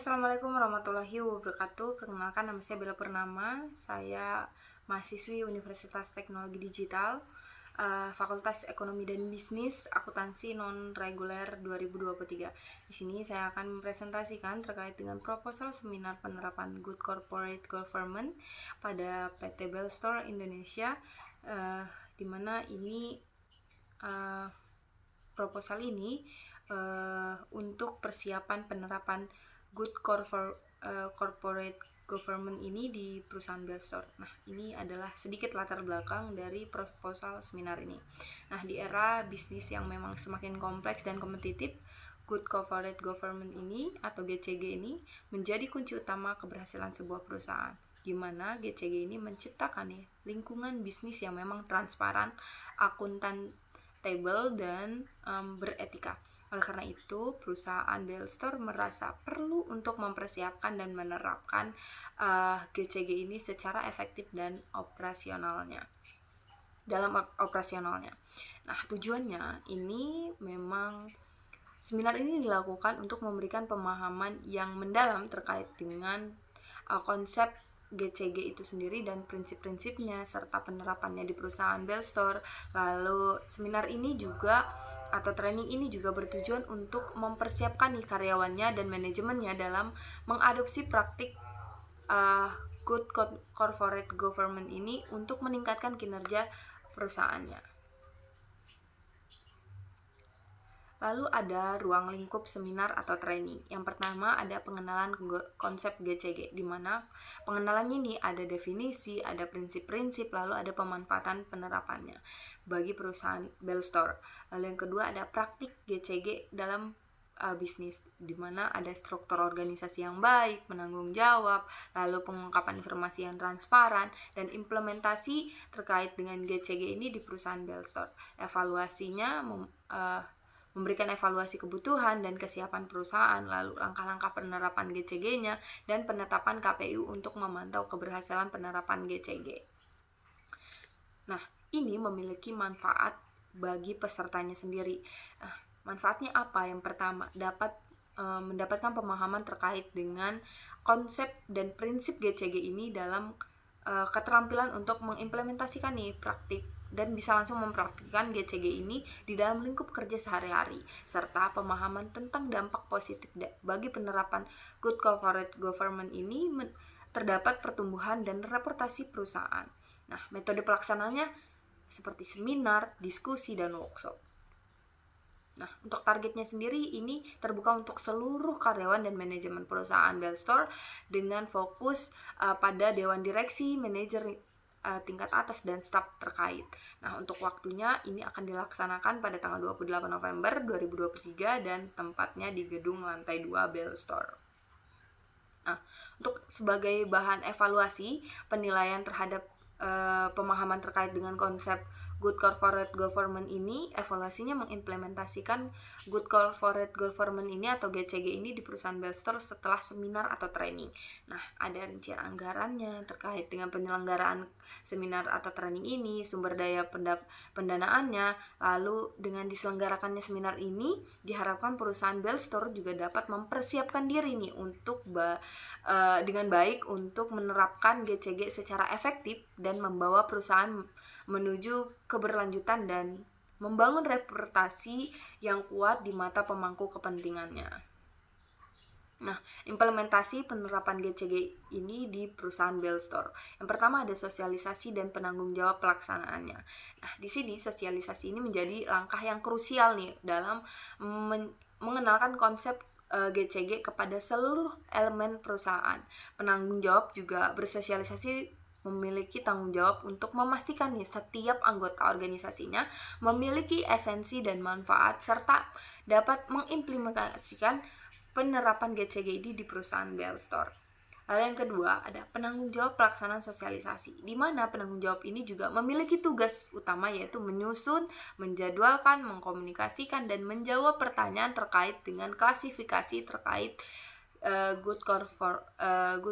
Assalamualaikum warahmatullahi wabarakatuh. Perkenalkan, nama saya Bella Purnama. Saya mahasiswi Universitas Teknologi Digital, Fakultas Ekonomi dan Bisnis, Akuntansi Non-Reguler 2023. Di sini saya akan mempresentasikan terkait dengan proposal seminar penerapan Good Corporate Government pada PT Bellstore Indonesia, di mana ini proposal ini untuk persiapan penerapan Good Corporate Government ini di perusahaan Bellstore. Nah, ini adalah sedikit latar belakang dari proposal seminar ini. Nah, di era bisnis yang memang semakin kompleks dan kompetitif, Good Corporate Government ini atau GCG ini menjadi kunci utama keberhasilan sebuah perusahaan, di mana GCG ini menciptakan lingkungan bisnis yang memang transparan, akuntabel, dan beretika. Oleh karena itu, perusahaan Bellstore merasa perlu untuk mempersiapkan dan menerapkan GCG ini secara efektif dan dalam operasionalnya. Nah, tujuannya ini memang seminar ini dilakukan untuk memberikan pemahaman yang mendalam terkait dengan konsep GCG itu sendiri dan prinsip-prinsipnya serta penerapannya di perusahaan Bellstore. Lalu seminar ini juga atau training ini juga bertujuan untuk mempersiapkan karyawannya dan manajemennya dalam mengadopsi praktik Good Corporate Government ini untuk meningkatkan kinerja perusahaannya. Lalu ada ruang lingkup seminar atau training. Yang pertama ada pengenalan konsep GCG, di mana pengenalannya ini ada definisi, ada prinsip-prinsip, lalu ada pemanfaatan penerapannya bagi perusahaan Bellstore. Lalu yang kedua ada praktik GCG dalam bisnis, di mana ada struktur organisasi yang baik, penanggung jawab, lalu pengungkapan informasi yang transparan, dan implementasi terkait dengan GCG ini di perusahaan Bellstore. Evaluasinya memberikan evaluasi kebutuhan dan kesiapan perusahaan, lalu langkah-langkah penerapan GCG-nya, dan penetapan KPU untuk memantau keberhasilan penerapan GCG. Nah, ini memiliki manfaat bagi pesertanya sendiri. Nah, manfaatnya apa? Yang pertama, dapat mendapatkan pemahaman terkait dengan konsep dan prinsip GCG ini dalam keterampilan untuk mengimplementasikan praktik dan bisa langsung mempraktikkan GCG ini di dalam lingkup kerja sehari-hari, serta pemahaman tentang dampak positif bagi penerapan Good Corporate Government ini terdapat pertumbuhan dan reputasi perusahaan. Nah, metode pelaksananya seperti seminar, diskusi, dan workshop. Nah, untuk targetnya sendiri ini terbuka untuk seluruh karyawan dan manajemen perusahaan Bellstore dengan fokus pada dewan direksi, manajer tingkat atas, dan staf terkait. Nah, untuk waktunya ini akan dilaksanakan pada tanggal 28 November 2023 dan tempatnya di gedung lantai 2 Bellstore. Nah, untuk sebagai bahan evaluasi penilaian terhadap pemahaman terkait dengan konsep Good Corporate Government ini, evaluasinya mengimplementasikan Good Corporate Government ini atau GCG ini di perusahaan Bellstore setelah seminar atau training. Nah, ada rincian anggarannya terkait dengan penyelenggaraan seminar atau training ini, sumber daya pendanaannya, lalu dengan diselenggarakannya seminar ini, diharapkan perusahaan Bellstore juga dapat mempersiapkan diri untuk dengan baik untuk menerapkan GCG secara efektif dan membawa perusahaan menuju keberlanjutan dan membangun reputasi yang kuat di mata pemangku kepentingannya. Nah, implementasi penerapan GCG ini di perusahaan Bellstore. Yang pertama ada sosialisasi dan penanggung jawab pelaksanaannya. Nah, di sini sosialisasi ini menjadi langkah yang krusial dalam mengenalkan konsep GCG kepada seluruh elemen perusahaan. Penanggung jawab juga bersosialisasi memiliki tanggung jawab untuk memastikan setiap anggota organisasinya memiliki esensi dan manfaat serta dapat mengimplementasikan penerapan GCG ini di perusahaan Bellstore. Lalu yang kedua ada penanggung jawab pelaksanaan sosialisasi, di mana penanggung jawab ini juga memiliki tugas utama yaitu menyusun, menjadwalkan, mengkomunikasikan, dan menjawab pertanyaan terkait dengan klasifikasi terkait Good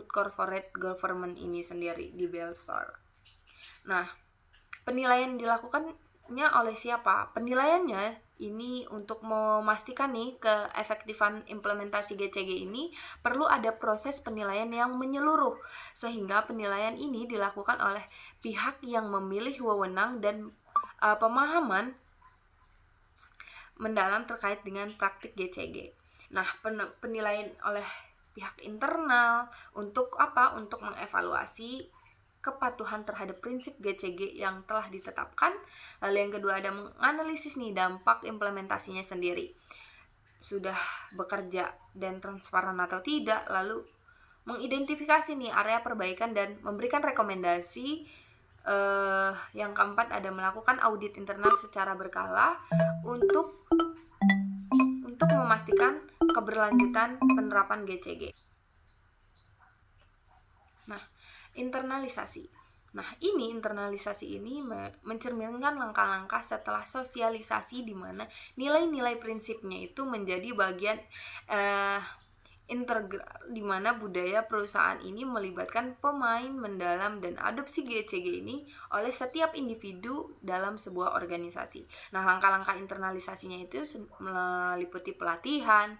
Corporate Government ini sendiri di Bellstore. Nah, penilaian dilakukannya oleh siapa? Penilaiannya ini untuk memastikan nih keefektifan implementasi GCG ini perlu ada proses penilaian yang menyeluruh, sehingga penilaian ini dilakukan oleh pihak yang memilih wewenang dan pemahaman mendalam terkait dengan praktik GCG. Nah, penilaian oleh pihak internal untuk apa? Untuk mengevaluasi kepatuhan terhadap prinsip GCG yang telah ditetapkan. Lalu yang kedua ada menganalisis nih dampak implementasinya sendiri. Sudah bekerja dan transparan atau tidak, lalu mengidentifikasi nih area perbaikan dan memberikan rekomendasi. Yang keempat ada melakukan audit internal secara berkala untuk memastikan keberlanjutan penerapan GCG. Nah, internalisasi. Nah, internalisasi ini mencerminkan langkah-langkah setelah sosialisasi di mana nilai-nilai prinsipnya itu menjadi bagian integral, di mana budaya perusahaan ini melibatkan pemain mendalam dan adopsi GCG ini oleh setiap individu dalam sebuah organisasi. Nah, langkah-langkah internalisasinya itu meliputi pelatihan,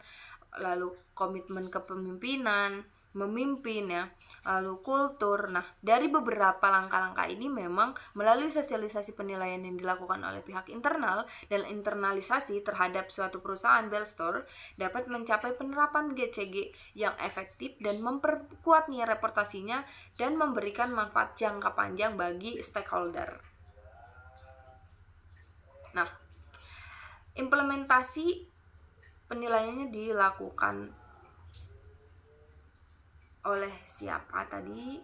lalu komitmen kepemimpinan, memimpin ya, lalu kultur. Nah, dari beberapa langkah-langkah ini memang melalui sosialisasi penilaian yang dilakukan oleh pihak internal dan internalisasi terhadap suatu perusahaan Bellstore dapat mencapai penerapan GCG yang efektif dan memperkuat nih reputasinya dan memberikan manfaat jangka panjang bagi stakeholder. Nah, implementasi penilaiannya dilakukan oleh siapa tadi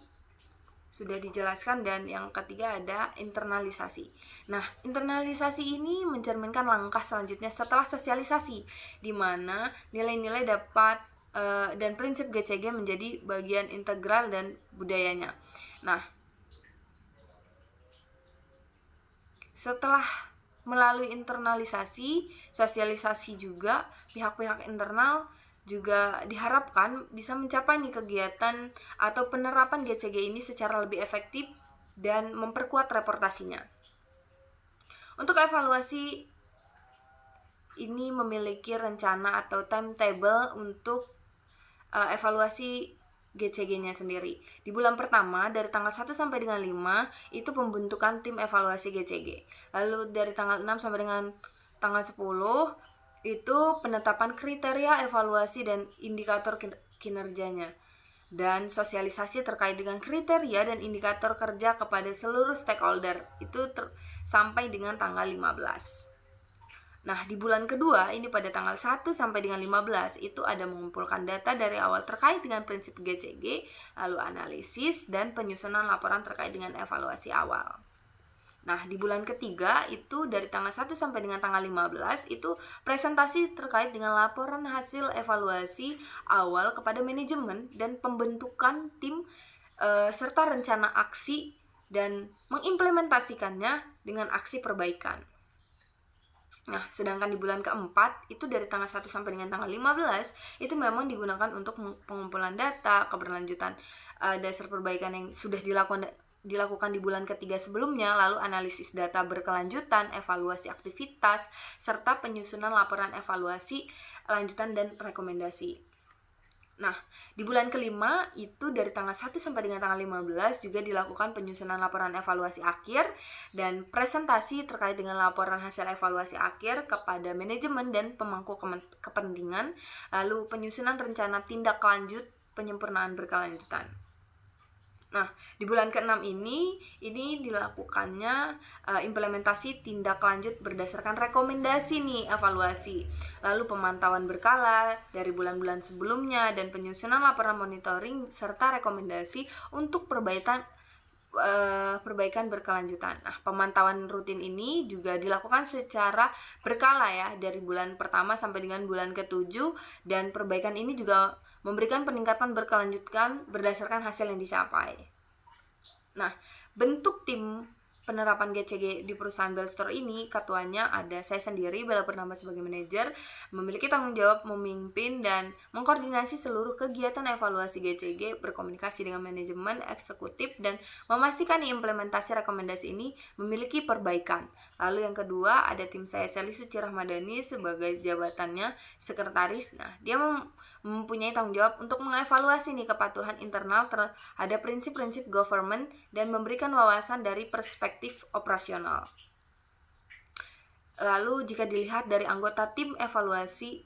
sudah dijelaskan, dan yang ketiga ada internalisasi. Nah, internalisasi ini mencerminkan langkah selanjutnya setelah sosialisasi, di mana nilai-nilai dapat dan prinsip GCG menjadi bagian integral dan budayanya. Nah, setelah melalui internalisasi, sosialisasi juga pihak-pihak internal juga diharapkan bisa mencapai nih kegiatan atau penerapan GCG ini secara lebih efektif dan memperkuat reputasinya. Untuk evaluasi ini memiliki rencana atau timetable untuk evaluasi GCG-nya sendiri. Di bulan pertama dari tanggal 1 sampai dengan 5 itu pembentukan tim evaluasi GCG. Lalu dari tanggal 6 sampai dengan tanggal 10 itu penetapan kriteria evaluasi dan indikator kinerjanya, dan sosialisasi terkait dengan kriteria dan indikator kerja kepada seluruh stakeholder itu sampai dengan tanggal 15. Nah, di bulan kedua ini pada tanggal 1 sampai dengan 15 itu ada mengumpulkan data dari awal terkait dengan prinsip GCG, lalu analisis dan penyusunan laporan terkait dengan evaluasi awal. Nah, di bulan ketiga itu dari tanggal 1 sampai dengan tanggal 15 itu presentasi terkait dengan laporan hasil evaluasi awal kepada manajemen dan pembentukan tim serta rencana aksi dan mengimplementasikannya dengan aksi perbaikan. Nah, sedangkan di bulan keempat itu dari tanggal 1 sampai dengan tanggal 15 itu memang digunakan untuk pengumpulan data, keberlanjutan dasar perbaikan yang sudah dilakukan di bulan ketiga sebelumnya, lalu analisis data berkelanjutan, evaluasi aktivitas, serta penyusunan laporan evaluasi lanjutan dan rekomendasi. Nah, di bulan kelima itu dari tanggal 1 sampai dengan tanggal 15 juga dilakukan penyusunan laporan evaluasi akhir dan presentasi terkait dengan laporan hasil evaluasi akhir kepada manajemen dan pemangku kepentingan, lalu penyusunan rencana tindak lanjut penyempurnaan berkelanjutan. Nah, di bulan ke-6 ini dilakukannya implementasi tindak lanjut berdasarkan rekomendasi nih evaluasi, lalu pemantauan berkala dari bulan-bulan sebelumnya dan penyusunan laporan monitoring serta rekomendasi untuk perbaikan berkelanjutan. Nah, pemantauan rutin ini juga dilakukan secara berkala ya dari bulan pertama sampai dengan bulan ke-7, dan perbaikan ini juga memberikan peningkatan berkelanjutan berdasarkan hasil yang dicapai. Nah, bentuk tim penerapan GCG di perusahaan Bellstore ini, ketuanya ada saya sendiri, Bella Purnama sebagai manajer, memiliki tanggung jawab memimpin dan mengkoordinasi seluruh kegiatan evaluasi GCG, berkomunikasi dengan manajemen eksekutif, dan memastikan implementasi rekomendasi ini memiliki perbaikan. Lalu yang kedua ada tim saya, Sally Suci Rahmadani sebagai jabatannya sekretaris. Nah, dia mempunyai tanggung jawab untuk mengevaluasi nih kepatuhan internal terhadap prinsip-prinsip government dan memberikan wawasan dari perspektif operasional. Lalu jika dilihat dari anggota tim evaluasi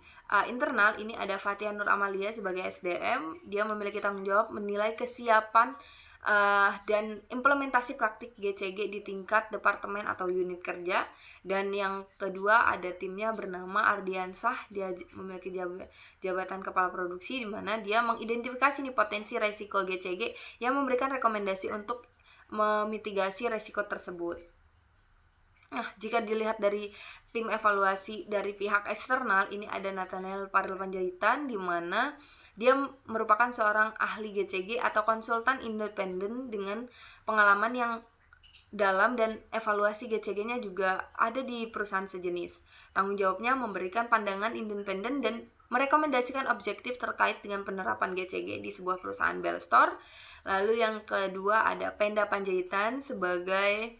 internal, ini ada Fatia Nur Amalia sebagai SDM. Dia memiliki tanggung jawab menilai kesiapan dan implementasi praktik GCG di tingkat departemen atau unit kerja. Dan yang kedua ada timnya bernama Ardiansah, dia memiliki jabatan kepala produksi, di mana dia mengidentifikasi nih potensi resiko GCG yang memberikan rekomendasi untuk memitigasi resiko tersebut. Nah, jika dilihat dari tim evaluasi dari pihak eksternal, ini ada Nathaniel Paril Panjaitan, di mana dia merupakan seorang ahli GCG atau konsultan independen dengan pengalaman yang dalam dan evaluasi GCG-nya juga ada di perusahaan sejenis. Tanggung jawabnya memberikan pandangan independen dan merekomendasikan objektif terkait dengan penerapan GCG di sebuah perusahaan Bellstore. Lalu yang kedua ada Penda Panjaitan sebagai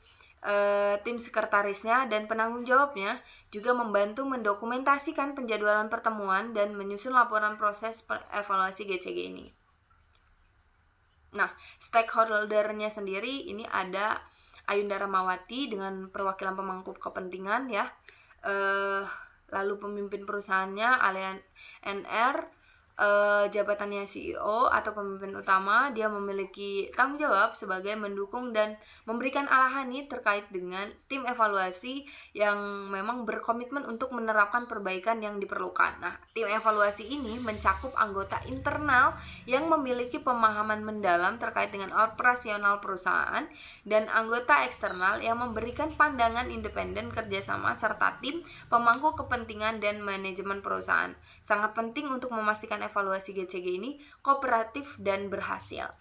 tim sekretarisnya dan penanggung jawabnya juga membantu mendokumentasikan penjadwalan pertemuan dan menyusun laporan proses evaluasi GCG ini. Nah, stakeholder-nya sendiri ini ada Ayunda Ramawati dengan perwakilan pemangku kepentingan ya. Lalu pemimpin perusahaannya Alian NR, jabatannya CEO atau pemimpin utama. Dia memiliki tanggung jawab sebagai mendukung dan memberikan arahan nih terkait dengan tim evaluasi yang memang berkomitmen untuk menerapkan perbaikan yang diperlukan. Nah, tim evaluasi ini mencakup anggota internal yang memiliki pemahaman mendalam terkait dengan operasional perusahaan dan anggota eksternal yang memberikan pandangan independen, kerjasama, serta tim pemangku kepentingan dan manajemen perusahaan. Sangat penting untuk memastikan evaluasi GCG ini kooperatif dan berhasil.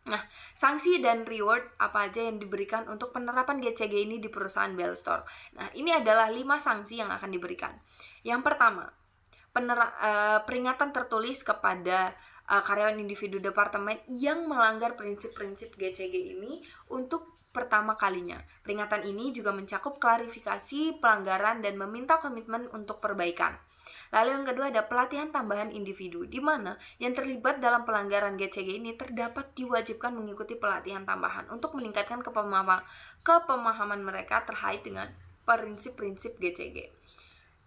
Nah, sanksi dan reward apa aja yang diberikan untuk penerapan GCG ini di perusahaan Bellstore? Nah, ini adalah 5 sanksi yang akan diberikan. Yang pertama, peringatan tertulis kepada karyawan individu departemen yang melanggar prinsip-prinsip GCG ini untuk pertama kalinya. Peringatan ini juga mencakup klarifikasi pelanggaran dan meminta komitmen untuk perbaikan. Lalu yang kedua ada pelatihan tambahan individu, di mana yang terlibat dalam pelanggaran GCG ini terdapat diwajibkan mengikuti pelatihan tambahan untuk meningkatkan kepemahaman mereka terkait dengan prinsip-prinsip GCG.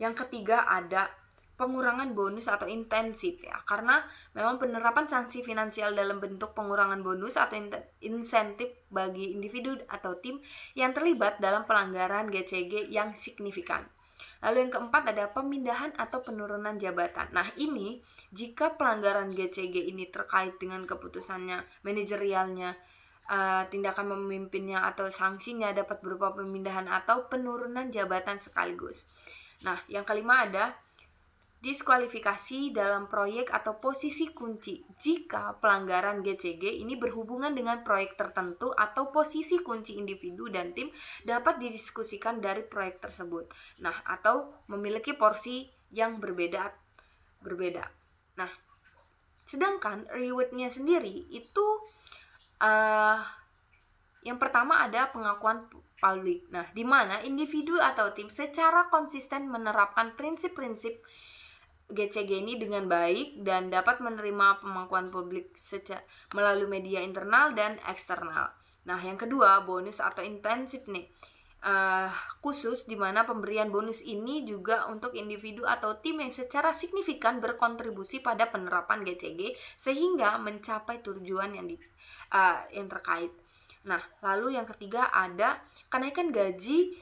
Yang ketiga ada pengurangan bonus atau intensif ya, karena memang penerapan sanksi finansial dalam bentuk pengurangan bonus atau insentif bagi individu atau tim yang terlibat dalam pelanggaran GCG yang signifikan. Lalu yang keempat ada pemindahan atau penurunan jabatan. Nah, ini jika pelanggaran GCG ini terkait dengan keputusannya, manajerialnya, tindakan memimpinnya atau sanksinya dapat berupa pemindahan atau penurunan jabatan sekaligus. Nah, yang kelima ada diskualifikasi dalam proyek atau posisi kunci jika pelanggaran GCG ini berhubungan dengan proyek tertentu atau posisi kunci individu dan tim dapat didiskusikan dari proyek tersebut. Nah, atau memiliki porsi yang berbeda. Nah, sedangkan rewardnya sendiri itu yang pertama ada pengakuan publik. Nah, di mana individu atau tim secara konsisten menerapkan prinsip-prinsip GCG ini dengan baik dan dapat menerima pengakuan publik melalui media internal dan eksternal. Nah, yang kedua bonus atau intensif nih, khusus di mana pemberian bonus ini juga untuk individu atau tim yang secara signifikan berkontribusi pada penerapan GCG sehingga mencapai tujuan yang terkait. Nah, lalu yang ketiga ada kenaikan gaji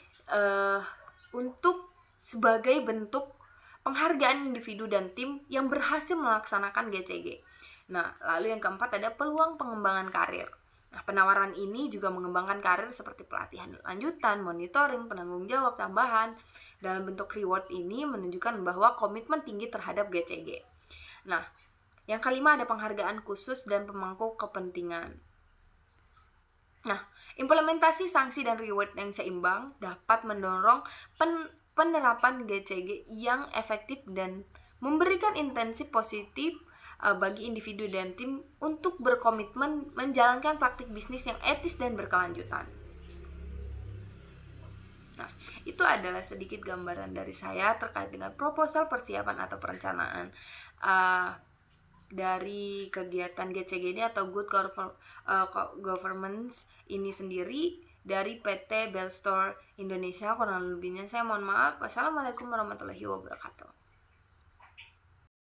untuk sebagai bentuk penghargaan individu dan tim yang berhasil melaksanakan GCG. Nah, lalu yang keempat ada peluang pengembangan karir. Nah, penawaran ini juga mengembangkan karir seperti pelatihan lanjutan, monitoring, penanggung jawab tambahan. Dalam bentuk reward ini menunjukkan bahwa komitmen tinggi terhadap GCG. Nah, yang kelima ada penghargaan khusus dan pemangku kepentingan. Nah, implementasi sanksi dan reward yang seimbang dapat mendorong penerapan GCG yang efektif dan memberikan intensi positif bagi individu dan tim untuk berkomitmen menjalankan praktik bisnis yang etis dan berkelanjutan. Nah, itu adalah sedikit gambaran dari saya terkait dengan proposal persiapan atau perencanaan dari kegiatan GCG ini atau Good Governance ini sendiri dari PT Bellstore Indonesia. Kurang lebihnya saya mohon maaf. Wassalamualaikum warahmatullahi wabarakatuh.